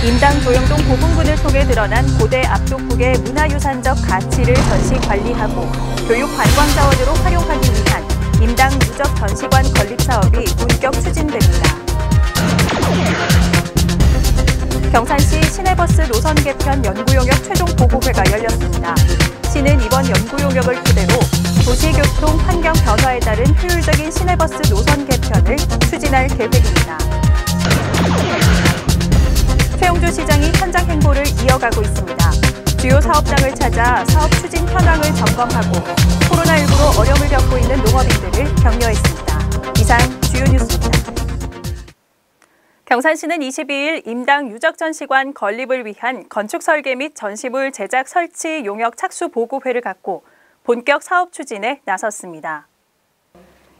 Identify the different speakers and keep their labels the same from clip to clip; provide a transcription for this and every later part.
Speaker 1: 임당 조영동 고분군을 통해 드러난 고대 압독국의 문화유산적 가치를 전시 관리하고 교육 관광 자원으로 활용하기 위한 임당 유적 전시관 건립 사업이 본격 추진됩니다. 경산시 시내버스 노선 개편 연구용역 최종 보고회가 열렸습니다. 시는 이번 연구용역을 토대로 도시교통 환경 변화에 따른 효율적인 시내버스 노선 개편을 추진할 계획입니다. 최용조 시장이 현장 행보를 이어가고 있습니다. 주요 사업장을 찾아 사업 추진 현황을 점검하고 코로나19로 어려움을 겪고 있는 농업인들을 격려했습니다. 이상 주요 뉴스입니다. 경산시는 22일 임당 유적전시관 건립을 위한 건축 설계 및 전시물 제작 설치 용역 착수 보고회를 갖고 본격 사업 추진에 나섰습니다.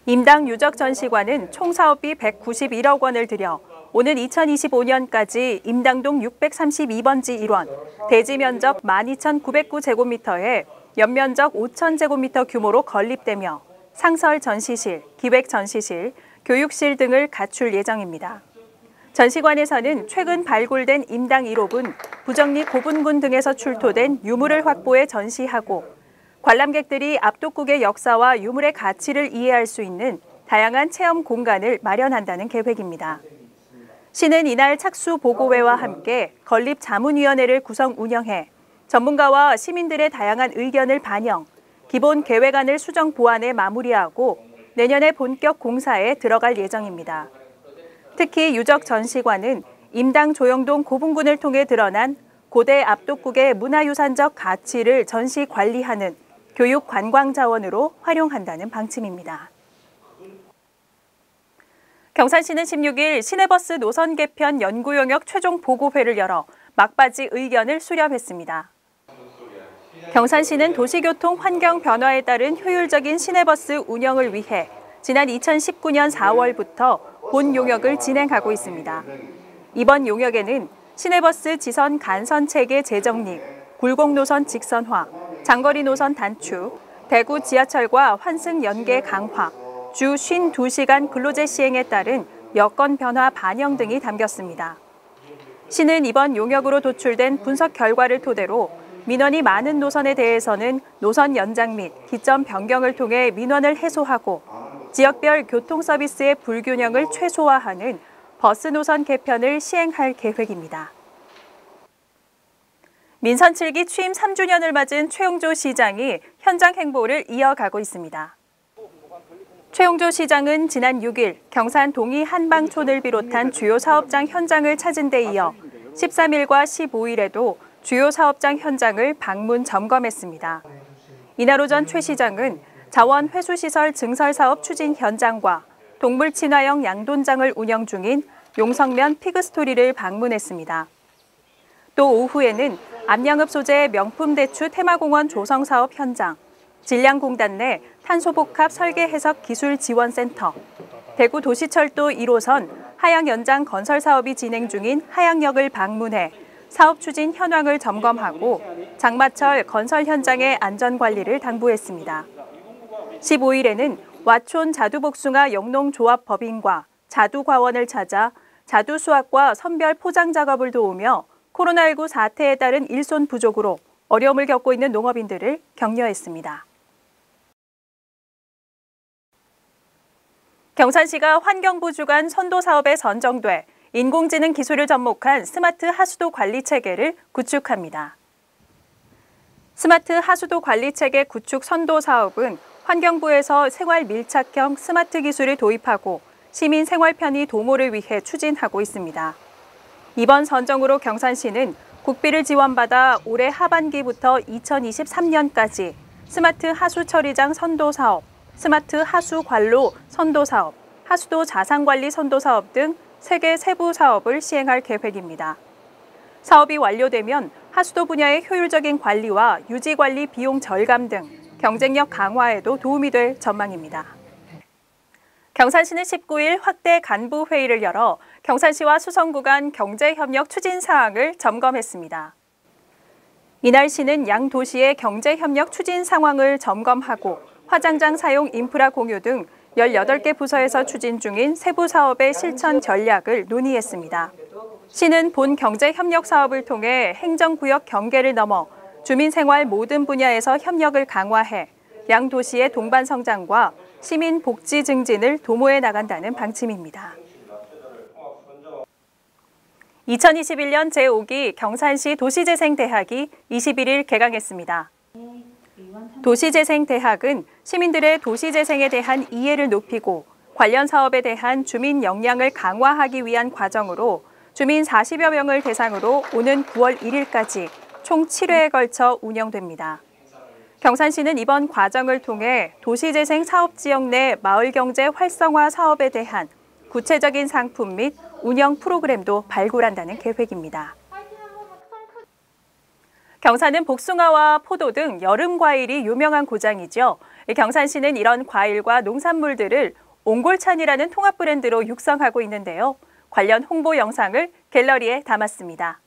Speaker 1: 임당 유적전시관은 총 사업비 191억 원을 들여 오는 2025년까지 임당동 632번지 1원, 대지 면적 12,909제곱미터에 연면적 5,000제곱미터 규모로 건립되며 상설 전시실, 기획 전시실, 교육실 등을 갖출 예정입니다. 전시관에서는 최근 발굴된 임당 1옥은 부정리 고분군 등에서 출토된 유물을 확보해 전시하고 관람객들이 압독국의 역사와 유물의 가치를 이해할 수 있는 다양한 체험 공간을 마련한다는 계획입니다. 시는 이날 착수 보고회와 함께 건립 자문위원회를 구성 운영해 전문가와 시민들의 다양한 의견을 반영, 기본 계획안을 수정 보완해 마무리하고 내년에 본격 공사에 들어갈 예정입니다. 특히 유적 전시관은 임당 조영동 고분군을 통해 드러난 고대 압독국의 문화유산적 가치를 전시 관리하는 교육 관광 자원으로 활용한다는 방침입니다. 경산시는 16일 시내버스 노선 개편 연구용역 최종 보고회를 열어 막바지 의견을 수렴했습니다. 경산시는 도시교통 환경 변화에 따른 효율적인 시내버스 운영을 위해 지난 2019년 4월부터 본 용역을 진행하고 있습니다. 이번 용역에는 시내버스 지선 간선 체계 재정립, 굴곡 노선 직선화, 장거리 노선 단축, 대구 지하철과 환승 연계 강화, 주 52시간 근로제 시행에 따른 여건 변화 반영 등이 담겼습니다. 시는 이번 용역으로 도출된 분석 결과를 토대로 민원이 많은 노선에 대해서는 노선 연장 및 기점 변경을 통해 민원을 해소하고 지역별 교통 서비스의 불균형을 최소화하는 버스 노선 개편을 시행할 계획입니다. 민선 7기 취임 3주년을 맞은 최용조 시장이 현장 행보를 이어가고 있습니다. 최용조 시장은 지난 6일 경산 동이 한방촌을 비롯한 주요 사업장 현장을 찾은 데 이어 13일과 15일에도 주요 사업장 현장을 방문 점검했습니다. 이날 오전 최 시장은 자원 회수시설 증설 사업 추진 현장과 동물 친화형 양돈장을 운영 중인 용성면 피그스토리를 방문했습니다. 또 오후에는 압량읍 소재 명품 대추 테마공원 조성 사업 현장, 질량공단 내 탄소복합 설계 해석 기술 지원센터, 대구 도시철도 1호선 하양 연장 건설 사업이 진행 중인 하양역을 방문해 사업 추진 현황을 점검하고 장마철 건설 현장의 안전 관리를 당부했습니다. 15일에는 와촌 자두복숭아 영농조합 법인과 자두과원을 찾아 자두 수확과 선별 포장 작업을 도우며 코로나19 사태에 따른 일손 부족으로 어려움을 겪고 있는 농업인들을 격려했습니다. 경산시가 환경부 주관 선도 사업에 선정돼 인공지능 기술을 접목한 스마트 하수도 관리 체계를 구축합니다. 스마트 하수도 관리 체계 구축 선도 사업은 환경부에서 생활 밀착형 스마트 기술을 도입하고 시민 생활 편의 도모를 위해 추진하고 있습니다. 이번 선정으로 경산시는 국비를 지원받아 올해 하반기부터 2023년까지 스마트 하수 처리장 선도 사업, 스마트 하수 관로 선도 사업, 하수도 자산관리 선도 사업 등 3개 세부 사업을 시행할 계획입니다. 사업이 완료되면 하수도 분야의 효율적인 관리와 유지 관리 비용 절감 등 경쟁력 강화에도 도움이 될 전망입니다. 경산시는 19일 확대 간부 회의를 열어 경산시와 수성구 간 경제협력 추진 사항을 점검했습니다. 이날 시는 양 도시의 경제협력 추진 상황을 점검하고 화장장 사용 인프라 공유 등 18개 부서에서 추진 중인 세부 사업의 실천 전략을 논의했습니다. 시는 본 경제협력 사업을 통해 행정구역 경계를 넘어 주민생활 모든 분야에서 협력을 강화해 양 도시의 동반 성장과 시민 복지 증진을 도모해 나간다는 방침입니다. 2021년 제5기 경산시 도시재생대학이 21일 개강했습니다. 도시재생대학은 시민들의 도시재생에 대한 이해를 높이고 관련 사업에 대한 주민 역량을 강화하기 위한 과정으로 주민 40여 명을 대상으로 오는 9월 1일까지 총 7회에 걸쳐 운영됩니다. 경산시는 이번 과정을 통해 도시재생 사업지역 내 마을경제 활성화 사업에 대한 구체적인 상품 및 운영 프로그램도 발굴한다는 계획입니다. 경산은 복숭아와 포도 등 여름 과일이 유명한 고장이죠. 경산시는 이런 과일과 농산물들을 옹골찬이라는 통합 브랜드로 육성하고 있는데요. 관련 홍보 영상을 갤러리에 담았습니다.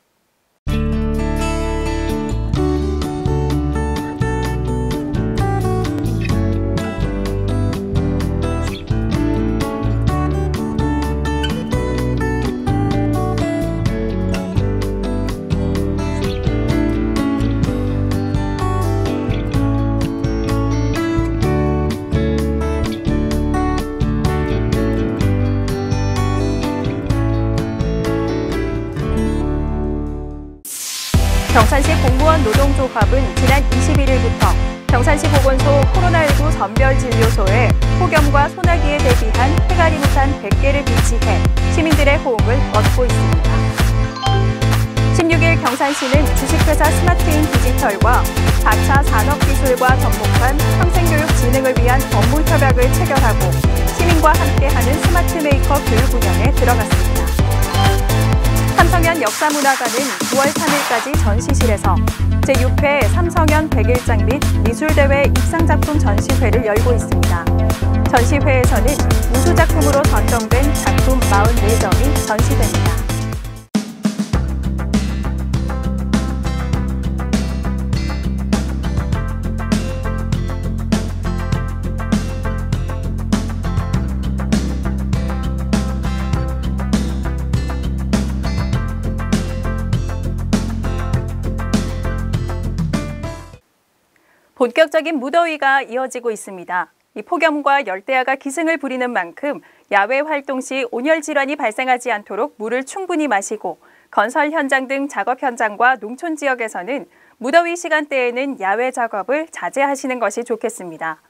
Speaker 1: 경산시 공무원 노동조합은 지난 21일부터 경산시 보건소 코로나19 선별진료소에 폭염과 소나기에 대비한 해가리무산 100개를 비치해 시민들의 호응을 얻고 있습니다. 16일 경산시는 주식회사 스마트인 디지털과 4차 산업기술과 접목한 평생교육 진흥을 위한 업무 협약을 체결하고 시민과 함께하는 스마트 메이커 교육 운영에 들어갔습니다. 삼성현 역사문화관은 9월 3일까지 전시실에서 제6회 삼성현 100일장 및 미술대회 입상작품 전시회를 열고 있습니다. 전시회에서는 우수작품으로 선정된 작품 44점이 전시됩니다. 본격적인 무더위가 이어지고 있습니다. 이 폭염과 열대야가 기승을 부리는 만큼 야외 활동 시 온열 질환이 발생하지 않도록 물을 충분히 마시고 건설 현장 등 작업 현장과 농촌 지역에서는 무더위 시간대에는 야외 작업을 자제하시는 것이 좋겠습니다.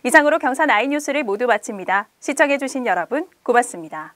Speaker 1: 이상으로 경산 아이뉴스를 모두 마칩니다. 시청해주신 여러분 고맙습니다.